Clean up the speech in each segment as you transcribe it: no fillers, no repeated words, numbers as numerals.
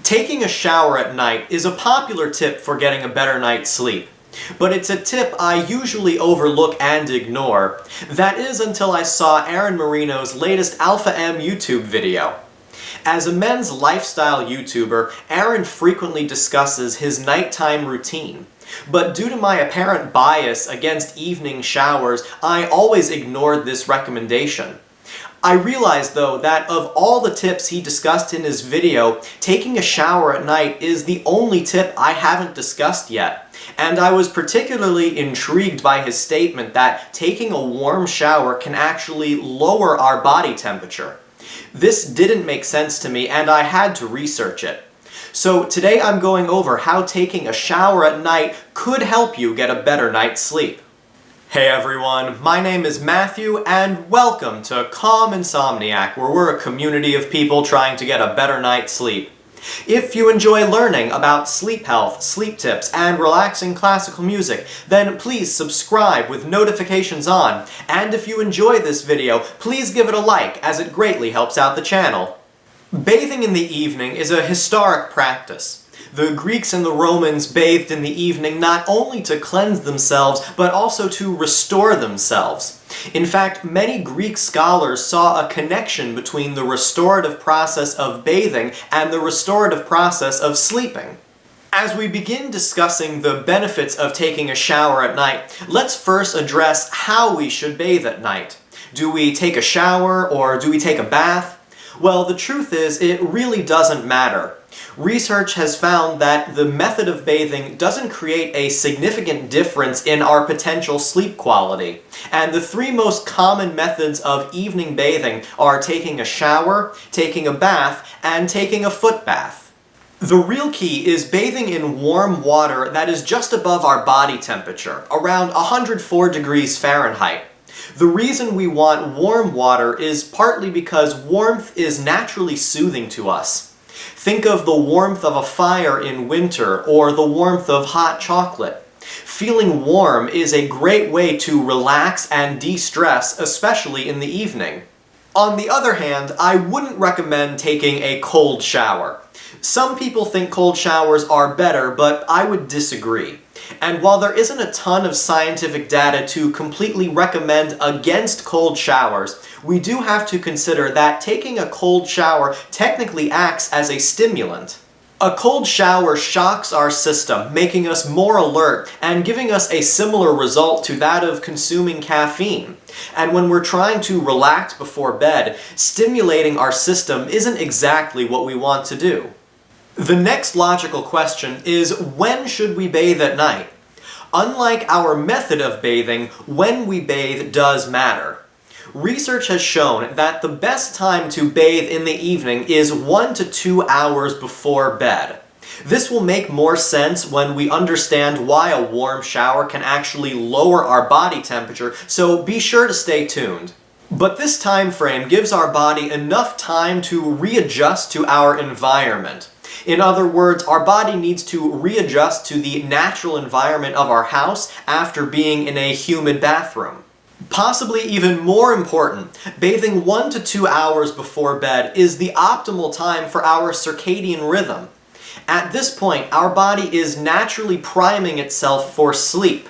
Taking a shower at night is a popular tip for getting a better night's sleep, but it's a tip I usually overlook and ignore. That is until I saw Aaron Marino's latest Alpha M YouTube video. As a men's lifestyle YouTuber, Aaron frequently discusses his nighttime routine. But due to my apparent bias against evening showers, I always ignored this recommendation. I realized, though, that of all the tips he discussed in his video, taking a shower at night is the only tip I haven't discussed yet. And I was particularly intrigued by his statement that taking a warm shower can actually lower our body temperature. This didn't make sense to me, and I had to research it. So today I'm going over how taking a shower at night could help you get a better night's sleep. Hey everyone, my name is Matthew, and welcome to Calm Insomniac, where we're a community of people trying to get a better night's sleep. If you enjoy learning about sleep health, sleep tips, and relaxing classical music, then please subscribe with notifications on, and if you enjoy this video, please give it a like, as it greatly helps out the channel. Bathing in the evening is a historic practice. The Greeks and the Romans bathed in the evening not only to cleanse themselves, but also to restore themselves. In fact, many Greek scholars saw a connection between the restorative process of bathing and the restorative process of sleeping. As we begin discussing the benefits of taking a shower at night, let's first address how we should bathe at night. Do we take a shower, or do we take a bath? Well, the truth is, it really doesn't matter. Research has found that the method of bathing doesn't create a significant difference in our potential sleep quality. And the three most common methods of evening bathing are taking a shower, taking a bath, and taking a foot bath. The real key is bathing in warm water that is just above our body temperature, around 104 degrees Fahrenheit. The reason we want warm water is partly because warmth is naturally soothing to us. Think of the warmth of a fire in winter or the warmth of hot chocolate. Feeling warm is a great way to relax and de-stress, especially in the evening. On the other hand, I wouldn't recommend taking a cold shower. Some people think cold showers are better, but I would disagree. And while there isn't a ton of scientific data to completely recommend against cold showers, we do have to consider that taking a cold shower technically acts as a stimulant. A cold shower shocks our system, making us more alert and giving us a similar result to that of consuming caffeine. And when we're trying to relax before bed, stimulating our system isn't exactly what we want to do. The next logical question is, when should we bathe at night? Unlike our method of bathing, when we bathe does matter. Research has shown that the best time to bathe in the evening is 1 to 2 hours before bed. This will make more sense when we understand why a warm shower can actually lower our body temperature, so be sure to stay tuned. But this time frame gives our body enough time to readjust to our environment. In other words, our body needs to readjust to the natural environment of our house after being in a humid bathroom. Possibly even more important, bathing 1 to 2 hours before bed is the optimal time for our circadian rhythm. At this point, our body is naturally priming itself for sleep.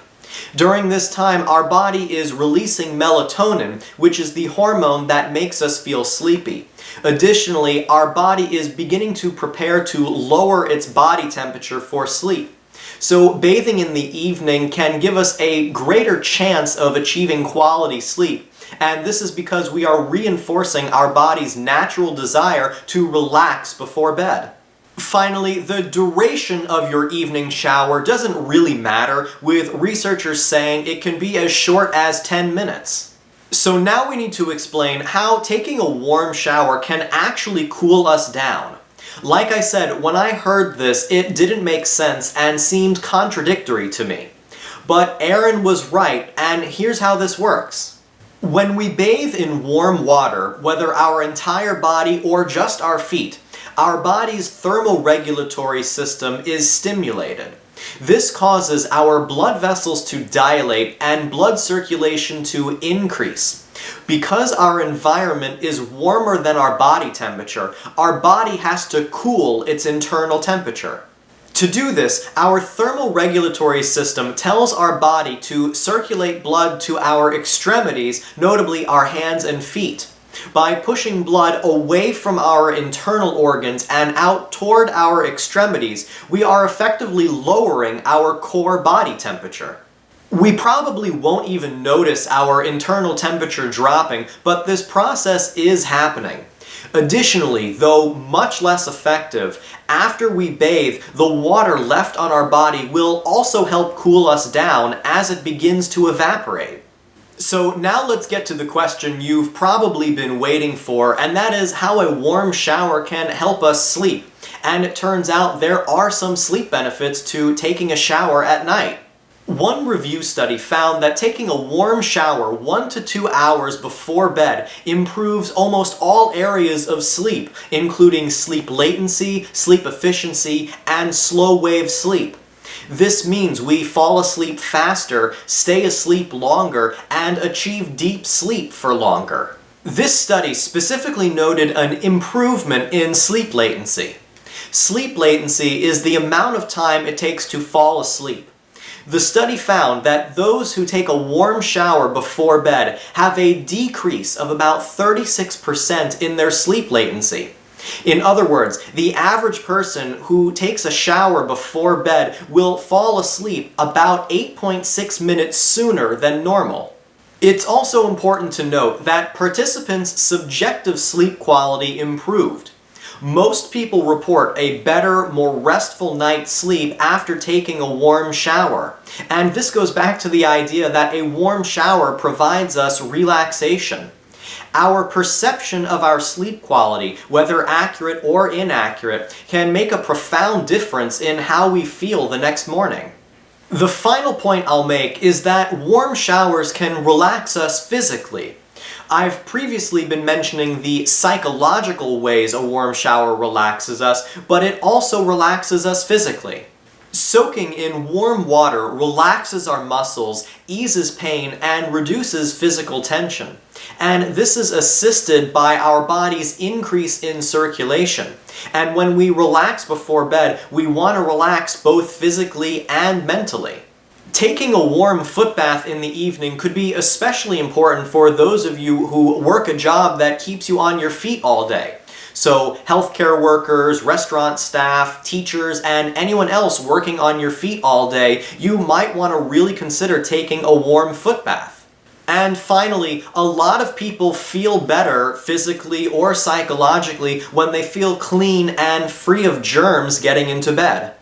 During this time, our body is releasing melatonin, which is the hormone that makes us feel sleepy. Additionally, our body is beginning to prepare to lower its body temperature for sleep. So bathing in the evening can give us a greater chance of achieving quality sleep, and this is because we are reinforcing our body's natural desire to relax before bed. Finally, the duration of your evening shower doesn't really matter, with researchers saying it can be as short as 10 minutes. So now we need to explain how taking a warm shower can actually cool us down. Like I said, when I heard this, it didn't make sense and seemed contradictory to me. But Aaron was right, and here's how this works. When we bathe in warm water, whether our entire body or just our feet, our body's thermoregulatory system is stimulated. This causes our blood vessels to dilate and blood circulation to increase. Because our environment is warmer than our body temperature, our body has to cool its internal temperature. To do this, our thermoregulatory system tells our body to circulate blood to our extremities, notably our hands and feet. By pushing blood away from our internal organs and out toward our extremities, we are effectively lowering our core body temperature. We probably won't even notice our internal temperature dropping, but this process is happening. Additionally, though much less effective, after we bathe, the water left on our body will also help cool us down as it begins to evaporate. So now let's get to the question you've probably been waiting for, and that is how a warm shower can help us sleep. And it turns out there are some sleep benefits to taking a shower at night. One review study found that taking a warm shower 1 to 2 hours before bed improves almost all areas of sleep, including sleep latency, sleep efficiency, and slow-wave sleep. This means we fall asleep faster, stay asleep longer, and achieve deep sleep for longer. This study specifically noted an improvement in sleep latency. Sleep latency is the amount of time it takes to fall asleep. The study found that those who take a warm shower before bed have a decrease of about 36% in their sleep latency. In other words, the average person who takes a shower before bed will fall asleep about 8.6 minutes sooner than normal. It's also important to note that participants' subjective sleep quality improved. Most people report a better, more restful night's sleep after taking a warm shower. And this goes back to the idea that a warm shower provides us relaxation. Our perception of our sleep quality, whether accurate or inaccurate, can make a profound difference in how we feel the next morning. The final point I'll make is that warm showers can relax us physically. I've previously been mentioning the psychological ways a warm shower relaxes us, but it also relaxes us physically. Soaking in warm water relaxes our muscles, eases pain, and reduces physical tension. And this is assisted by our body's increase in circulation. And when we relax before bed, we want to relax both physically and mentally. Taking a warm foot bath in the evening could be especially important for those of you who work a job that keeps you on your feet all day. So healthcare workers, restaurant staff, teachers, and anyone else working on your feet all day, you might want to really consider taking a warm foot bath. And finally, a lot of people feel better physically or psychologically when they feel clean and free of germs getting into bed.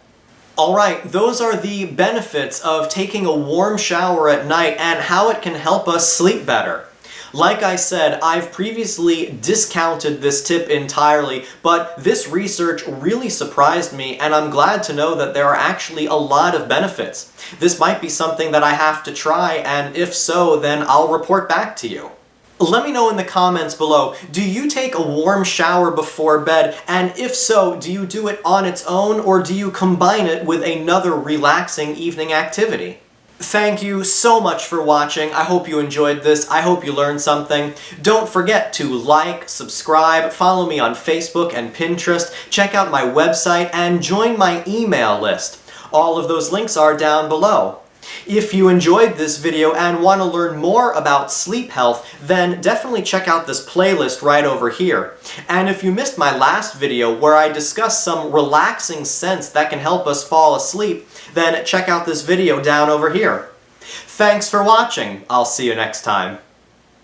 Alright, those are the benefits of taking a warm shower at night and how it can help us sleep better. Like I said, I've previously discounted this tip entirely, but this research really surprised me, and I'm glad to know that there are actually a lot of benefits. This might be something that I have to try, and if so, then I'll report back to you. Let me know in the comments below, do you take a warm shower before bed, and if so, do you do it on its own, or do you combine it with another relaxing evening activity? Thank you so much for watching. I hope you enjoyed this. I hope you learned something. Don't forget to like, subscribe, follow me on Facebook and Pinterest, check out my website, and join my email list. All of those links are down below. If you enjoyed this video and want to learn more about sleep health, then definitely check out this playlist right over here. And if you missed my last video where I discussed some relaxing scents that can help us fall asleep, then check out this video down over here. Thanks for watching. I'll see you next time.